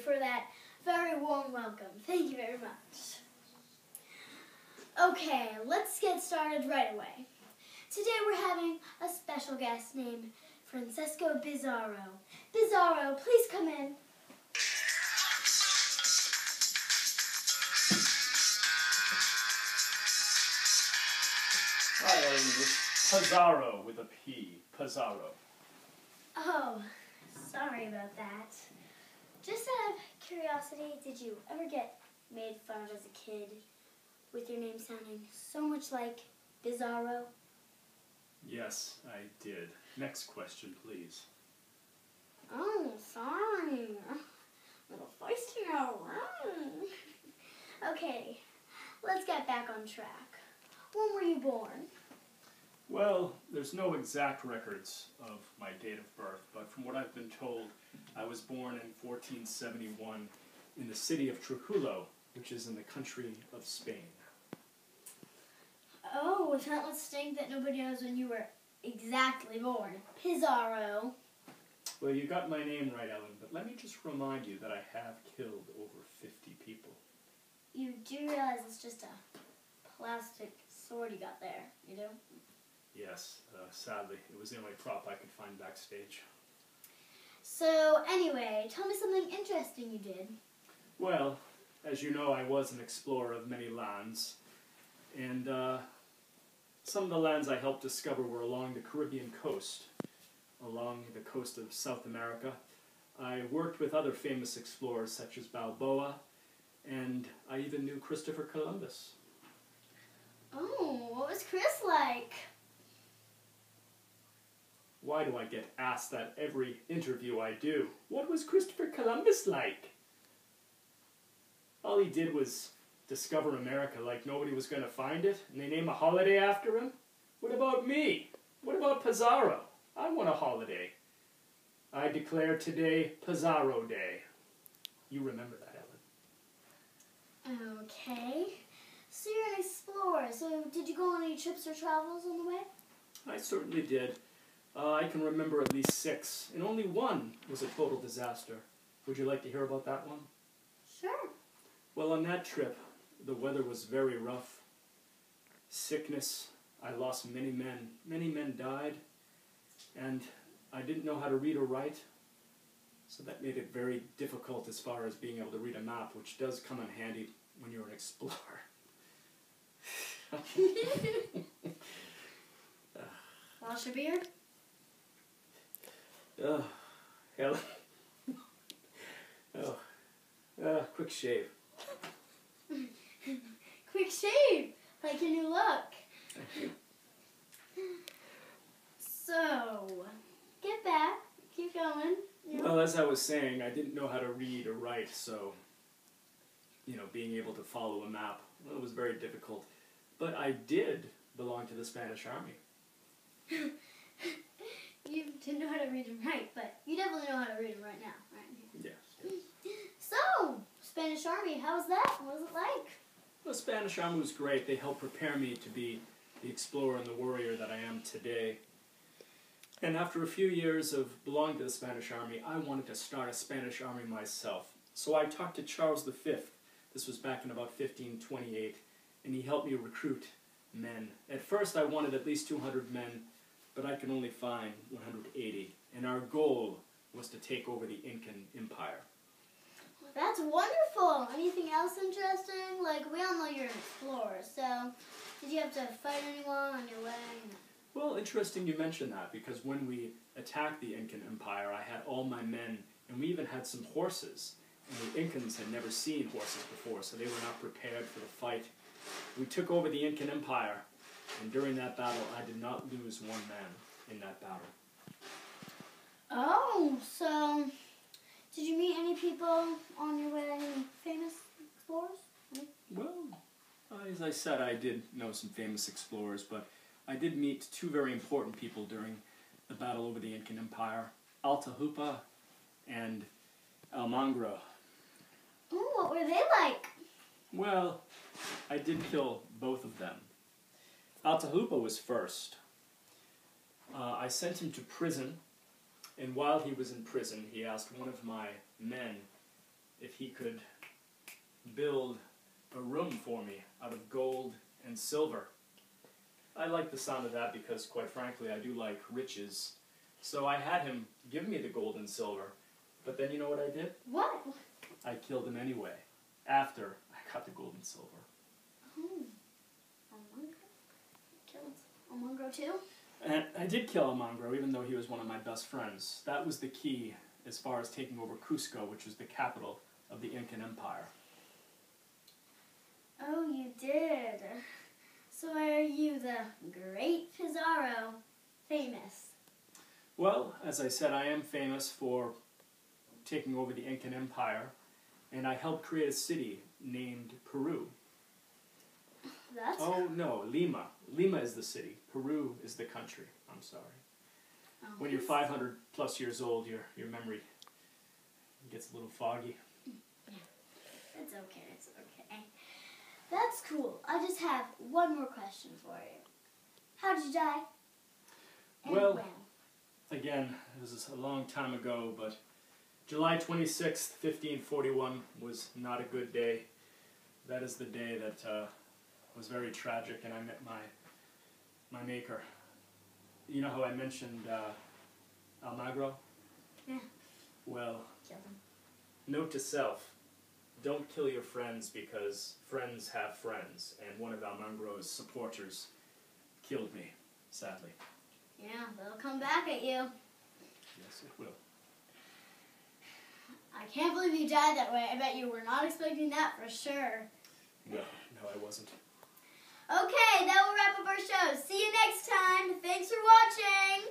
for that very warm welcome. Thank you very much. Okay, let's get started right away. Today we're having a special guest named Francesco Bizarro. Bizarro, please come in. Hi, Ellen. It's Pizarro with a P. Pizarro. Oh, sorry about that. Just out of curiosity, did you ever get made fun of as a kid with your name sounding so much like Bizarro? Yes, I did. Next question, please. Oh, sorry. A little feisty now. Okay, let's get back on track. When were you born? Well, there's no exact records of my date of birth, but from what I've been told, I was born in 1471 in the city of Trujillo, which is in the country of Spain. Oh, that would stink that nobody knows when you were exactly born. Pizarro. Well, you got my name right, Ellen, but let me just remind you that I have killed over 50 people. You do realize it's just a plastic sword you got there, you do? Yes, sadly, it was the only prop I could find backstage. So, anyway, tell me something interesting you did. Well, as you know, I was an explorer of many lands, and some of the lands I helped discover were along the Caribbean coast, along the coast of South America. I worked with other famous explorers such as Balboa, and I even knew Christopher Columbus. Oh, what was Chris like? Why do I get asked that every interview I do? What was Christopher Columbus like? All he did was discover America like nobody was going to find it, and they name a holiday after him? What about me? What about Pizarro? I want a holiday. I declare today Pizarro Day. You remember that, Ellen. Okay. So you're an explorer. So did you go on any trips or travels on the way? I certainly did. I can remember at least 6, and only one was a total disaster. Would you like to hear about that one? Sure. Well, on that trip, the weather was very rough. Sickness, I lost many men. Many men died, and I didn't know how to read or write, so that made it very difficult as far as being able to read a map, which does come in handy when you're an explorer. Wash your beard? Hell. Quick shave. Quick shave! Like your new look. So, get back. Keep going. Well, as I was saying, I didn't know how to read or write, so, being able to follow a map, well, it was very difficult. But I did belong to the Spanish Army. You didn't know how to read and write, but you definitely know how to read and write now, right? Yes. So, Spanish Army, how was that? What was it like? The Spanish Army was great. They helped prepare me to be the explorer and the warrior that I am today. And after a few years of belonging to the Spanish Army, I wanted to start a Spanish Army myself. So I talked to Charles V. This was back in about 1528, and he helped me recruit men. At first I wanted at least 200 men, but I could only find 180. And our goal was to take over the Incan Empire. That's wonderful! Anything else interesting? Like, we all know you're an explorer, so did you have to fight anyone on your way? Well, interesting you mention that, because when we attacked the Incan Empire, I had all my men, and we even had some horses. And the Incans had never seen horses before, so they were not prepared for the fight. We took over the Incan Empire, and during that battle, I did not lose one man in that battle. Oh, so did you meet any people on your way, any famous explorers? Well, as I said, I did know some famous explorers, but I did meet 2 very important people during the battle over the Incan Empire, Atahualpa and Almagro. Ooh, what were they like? Well, I did kill both of them. Atahualpa was first. I sent him to prison, and while he was in prison, he asked one of my men if he could build a room for me out of gold and silver. I like the sound of that because, quite frankly, I do like riches. So I had him give me the gold and silver. But then you know what I did? What? I killed him anyway, after I got the gold and silver. Oh. Killed Almangro too? And I did kill Almangro, even though he was one of my best friends. That was the key as far as taking over Cusco, which was the capital of the Incan Empire. Oh, you did. So are you the Great Pizarro famous? Well, as I said, I am famous for taking over the Incan Empire, and I helped create a city named Peru. That's... Oh, no, Lima. Lima is the city. Peru is the country. I'm sorry. Oh, When you're 500 plus years old, your memory gets a little foggy. It's okay, it's okay. That's cool. I just have one more question for you. How did you die? And Well, when? again, this is a long time ago, but July 26th, 1541 was not a good day. That is the day that was very tragic, and I met my maker. You know how I mentioned Almagro? Yeah. Well, Killed him. note to self, don't kill your friends because friends have friends, and one of Almagro's supporters killed me, sadly. Yeah, they'll come back at you. Yes, it will. I can't believe you died that way. I bet you were not expecting that for sure. No, I wasn't. Okay, that will wrap up our show. See you next time. Thanks for watching.